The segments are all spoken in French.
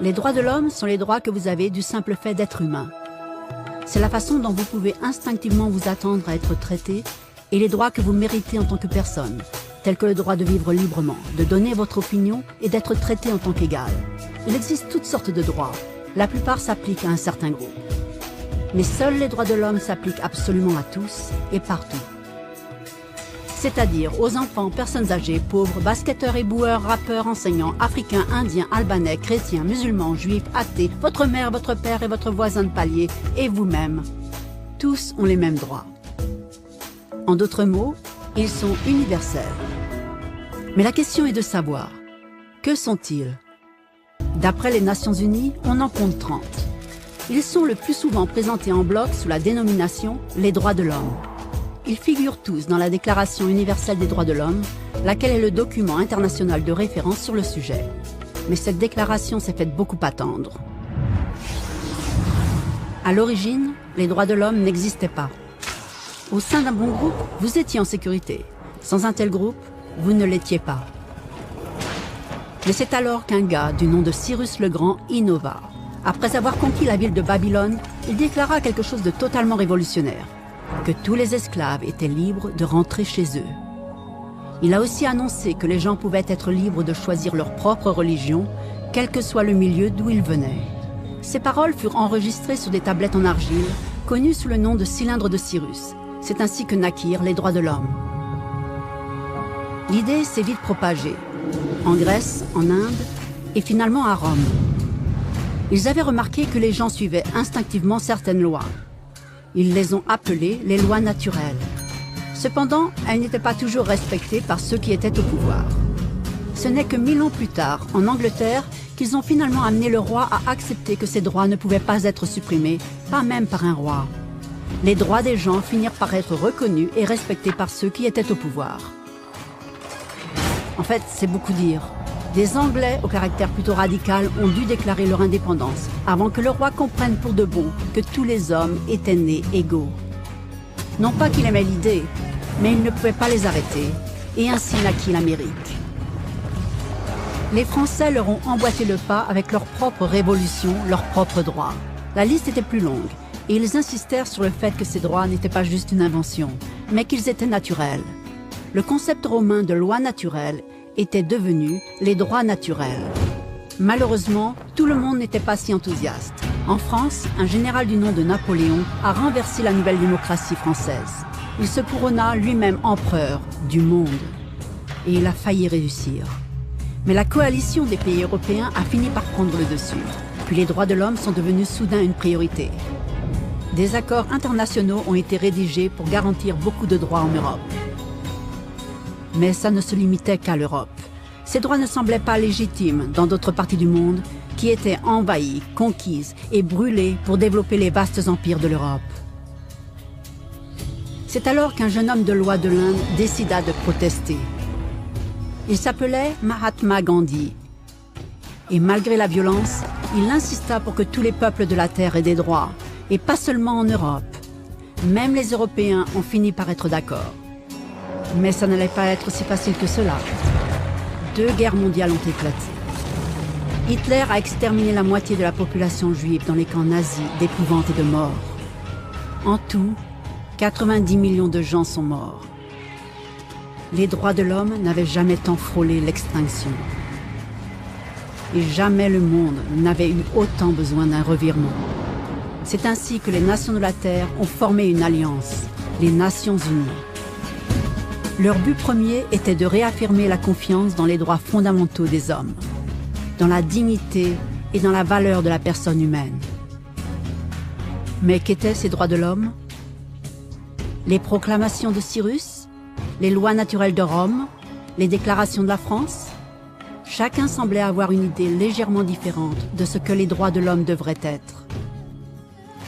Les droits de l'homme sont les droits que vous avez du simple fait d'être humain. C'est la façon dont vous pouvez instinctivement vous attendre à être traité et les droits que vous méritez en tant que personne, tels que le droit de vivre librement, de donner votre opinion et d'être traité en tant qu'égal. Il existe toutes sortes de droits. La plupart s'appliquent à un certain groupe. Mais seuls les droits de l'homme s'appliquent absolument à tous et partout. C'est-à-dire aux enfants, personnes âgées, pauvres, basketteurs, éboueurs, rappeurs, enseignants, africains, indiens, albanais, chrétiens, musulmans, juifs, athées, votre mère, votre père et votre voisin de palier, et vous-même. Tous ont les mêmes droits. En d'autres mots, ils sont universels. Mais la question est de savoir, que sont-ils? D'après les Nations Unies, on en compte 30. Ils sont le plus souvent présentés en bloc sous la dénomination « les droits de l'homme ». Ils figurent tous dans la Déclaration universelle des droits de l'homme, laquelle est le document international de référence sur le sujet. Mais cette déclaration s'est faite beaucoup attendre. À l'origine, les droits de l'homme n'existaient pas. Au sein d'un bon groupe, vous étiez en sécurité. Sans un tel groupe, vous ne l'étiez pas. Mais c'est alors qu'un gars du nom de Cyrus le Grand innova. Après avoir conquis la ville de Babylone, il déclara quelque chose de totalement révolutionnaire. Que tous les esclaves étaient libres de rentrer chez eux. Il a aussi annoncé que les gens pouvaient être libres de choisir leur propre religion, quel que soit le milieu d'où ils venaient. Ces paroles furent enregistrées sur des tablettes en argile, connues sous le nom de cylindres de Cyrus. C'est ainsi que naquirent les droits de l'homme. L'idée s'est vite propagée, en Grèce, en Inde et finalement à Rome. Ils avaient remarqué que les gens suivaient instinctivement certaines lois. Ils les ont appelées les lois naturelles. Cependant, elles n'étaient pas toujours respectées par ceux qui étaient au pouvoir. Ce n'est que 1000 ans plus tard, en Angleterre, qu'ils ont finalement amené le roi à accepter que ces droits ne pouvaient pas être supprimés, pas même par un roi. Les droits des gens finirent par être reconnus et respectés par ceux qui étaient au pouvoir. En fait, c'est beaucoup dire. Des Anglais au caractère plutôt radical ont dû déclarer leur indépendance avant que le roi comprenne pour de bon que tous les hommes étaient nés égaux. Non pas qu'il aimait l'idée, mais il ne pouvait pas les arrêter, et ainsi naquit l'Amérique. Les Français leur ont emboîté le pas avec leur propre révolution, leurs propres droits. La liste était plus longue, et ils insistèrent sur le fait que ces droits n'étaient pas juste une invention, mais qu'ils étaient naturels. Le concept romain de loi naturelle étaient devenus les droits naturels. Malheureusement, tout le monde n'était pas si enthousiaste. En France, un général du nom de Napoléon a renversé la nouvelle démocratie française. Il se couronna lui-même empereur du monde. Et il a failli réussir. Mais la coalition des pays européens a fini par prendre le dessus. Puis les droits de l'homme sont devenus soudain une priorité. Des accords internationaux ont été rédigés pour garantir beaucoup de droits en Europe. Mais ça ne se limitait qu'à l'Europe. Ces droits ne semblaient pas légitimes dans d'autres parties du monde qui étaient envahies, conquises et brûlées pour développer les vastes empires de l'Europe. C'est alors qu'un jeune homme de loi de l'Inde décida de protester. Il s'appelait Mahatma Gandhi. Et malgré la violence, il insista pour que tous les peuples de la Terre aient des droits, et pas seulement en Europe. Même les Européens ont fini par être d'accord. Mais ça n'allait pas être si facile que cela. 2 guerres mondiales ont éclaté. Hitler a exterminé la moitié de la population juive dans les camps nazis d'épouvante et de mort. En tout, 90 millions de gens sont morts. Les droits de l'homme n'avaient jamais tant frôlé l'extinction. Et jamais le monde n'avait eu autant besoin d'un revirement. C'est ainsi que les nations de la Terre ont formé une alliance, les Nations Unies. Leur but premier était de réaffirmer la confiance dans les droits fondamentaux des hommes, dans la dignité et dans la valeur de la personne humaine. Mais qu'étaient ces droits de l'homme? Les proclamations de Cyrus? Les lois naturelles de Rome? Les déclarations de la France? Chacun semblait avoir une idée légèrement différente de ce que les droits de l'homme devraient être.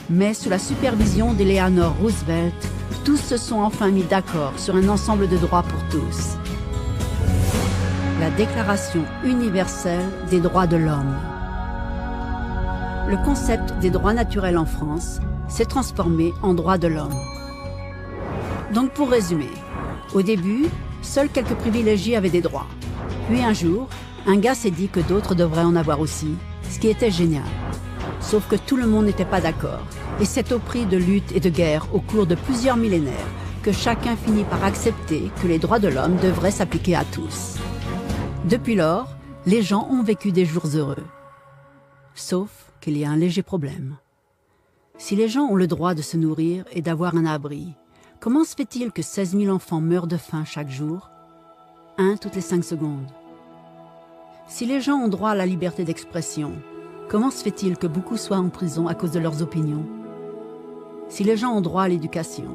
Mais sous la supervision d'Eleanor Roosevelt, tous se sont enfin mis d'accord sur un ensemble de droits pour tous. La Déclaration universelle des droits de l'homme. Le concept des droits naturels en France s'est transformé en droits de l'homme. Donc pour résumer, au début, seuls quelques privilégiés avaient des droits. Puis un jour, un gars s'est dit que d'autres devraient en avoir aussi, ce qui était génial. Sauf que tout le monde n'était pas d'accord. Et c'est au prix de luttes et de guerres au cours de plusieurs millénaires que chacun finit par accepter que les droits de l'homme devraient s'appliquer à tous. Depuis lors, les gens ont vécu des jours heureux. Sauf qu'il y a un léger problème. Si les gens ont le droit de se nourrir et d'avoir un abri, comment se fait-il que 16 000 enfants meurent de faim chaque jour? Un toutes les 5 secondes. Si les gens ont droit à la liberté d'expression, comment se fait-il que beaucoup soient en prison à cause de leurs opinions? Si les gens ont droit à l'éducation,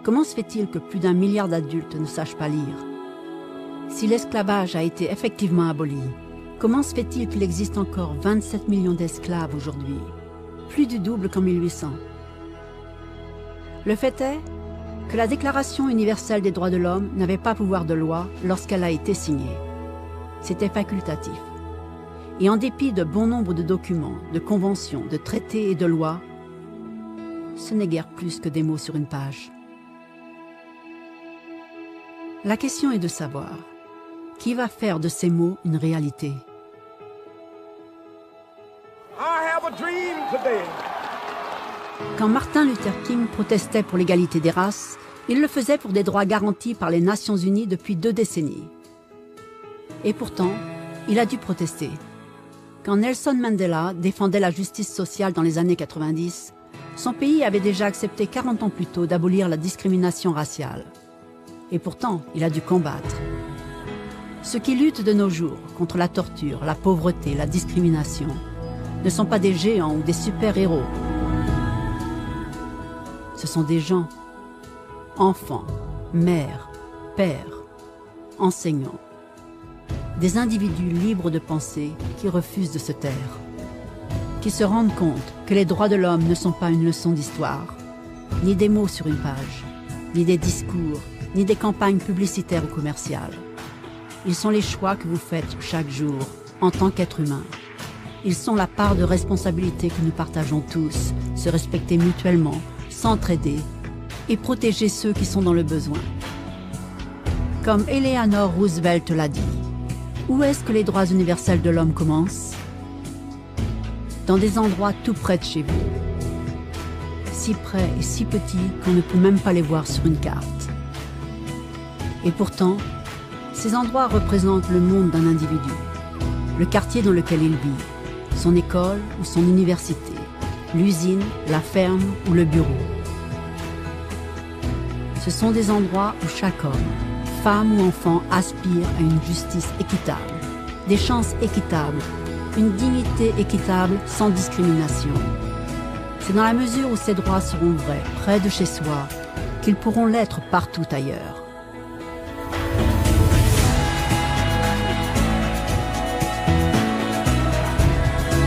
comment se fait-il que plus d'1 milliard d'adultes ne sachent pas lire? Si l'esclavage a été effectivement aboli, comment se fait-il qu'il existe encore 27 millions d'esclaves aujourd'hui? Plus du double qu'en 1800. Le fait est que la Déclaration universelle des droits de l'homme n'avait pas pouvoir de loi lorsqu'elle a été signée. C'était facultatif. Et en dépit de bon nombre de documents, de conventions, de traités et de lois, ce n'est guère plus que des mots sur une page. La question est de savoir, qui va faire de ces mots une réalité? Quand Martin Luther King protestait pour l'égalité des races, il le faisait pour des droits garantis par les Nations Unies depuis 2 décennies. Et pourtant, il a dû protester. Quand Nelson Mandela défendait la justice sociale dans les années 90, son pays avait déjà accepté 40 ans plus tôt d'abolir la discrimination raciale. Et pourtant, il a dû combattre. Ceux qui luttent de nos jours contre la torture, la pauvreté, la discrimination, ne sont pas des géants ou des super-héros. Ce sont des gens, enfants, mères, pères, enseignants, des individus libres de penser qui refusent de se taire, qui se rendent compte que les droits de l'homme ne sont pas une leçon d'histoire, ni des mots sur une page, ni des discours, ni des campagnes publicitaires ou commerciales. Ils sont les choix que vous faites chaque jour en tant qu'être humain. Ils sont la part de responsabilité que nous partageons tous, se respecter mutuellement, s'entraider et protéger ceux qui sont dans le besoin. Comme Eleanor Roosevelt l'a dit, où est-ce que les droits universels de l'homme commencent? Dans des endroits tout près de chez vous. Si près et si petits qu'on ne peut même pas les voir sur une carte. Et pourtant, ces endroits représentent le monde d'un individu, le quartier dans lequel il vit, son école ou son université, l'usine, la ferme ou le bureau. Ce sont des endroits où chaque homme, femme ou enfant aspire à une justice équitable, des chances équitables, une dignité équitable sans discrimination. C'est dans la mesure où ces droits seront vrais, près de chez soi, qu'ils pourront l'être partout ailleurs.